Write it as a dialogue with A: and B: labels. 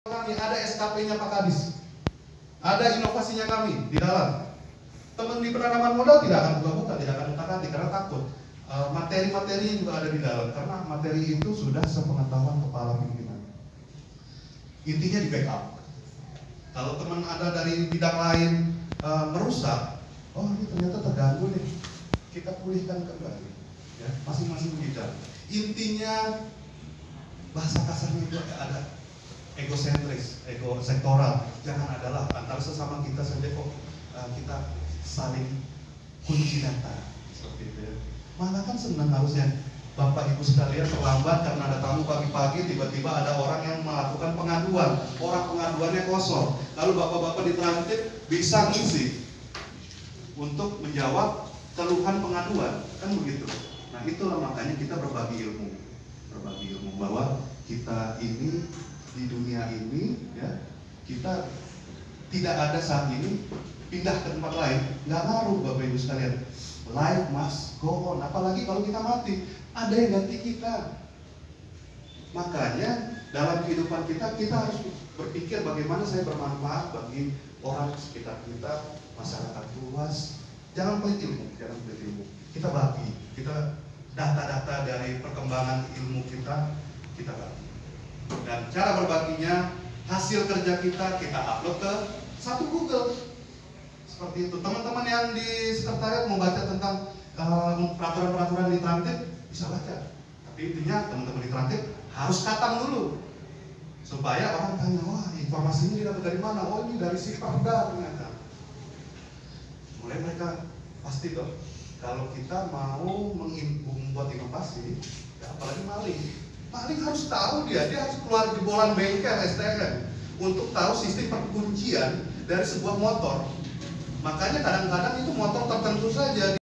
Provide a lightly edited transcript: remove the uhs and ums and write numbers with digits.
A: Kami ada SKP-nya Pak Kadis, ada inovasinya kami di dalam. Teman di penanaman modal tidak akan buka-buka, tidak akan utak-atik karena takut. Materi-materi juga ada di dalam karena materi itu sudah sepengetahuan kepala pimpinan. Intinya di backup. Kalau teman ada dari bidang lain merusak, oh ini ternyata terganggu nih, kita pulihkan kembali. Ya, masing-masing bidang. Intinya bahasa kasarnya itu ada egosentris, ego sektoral. Jangan adalah antara sesama kita saja kok kita saling kunci data seperti itu ya. Malah kan senang harusnya Bapak Ibu sekalian terlambat karena ada tamu pagi-pagi, tiba-tiba ada orang yang melakukan pengaduan, orang pengaduannya kosong, lalu Bapak-Bapak di transit bisa ngisi untuk menjawab keluhan pengaduan, kan begitu. Nah itulah makanya kita berbagi ilmu bahwa kita ini di dunia ini ya, kita tidak ada saat ini pindah ke tempat lain, nggak ngaruh Bapak Ibu sekalian. Life must go on, apalagi kalau kita mati, ada yang ganti kita. Makanya dalam kehidupan kita harus berpikir bagaimana saya bermanfaat bagi orang sekitar kita, masyarakat luas. Jangan pelit ilmu, kita bagi, kita data-data dari perkembangan ilmu kita bagi. Dan cara berbaginya, hasil kerja kita upload ke satu Google. Seperti itu. Teman-teman yang di sekretariat mau baca tentang peraturan-peraturan di transit bisa baca. Tapi intinya teman-teman di transit harus katam dulu supaya orang tanya, wah informasi ini dapat dari mana? Oh ini dari si Perda ternyata. Mulai mereka pasti dong. Kalau kita mau membuat inovasi, ya apalagi maling harus tahu dia harus keluar jebolan bengkel STM untuk tahu sistem perkuncian dari sebuah motor. Makanya kadang-kadang itu motor tertentu saja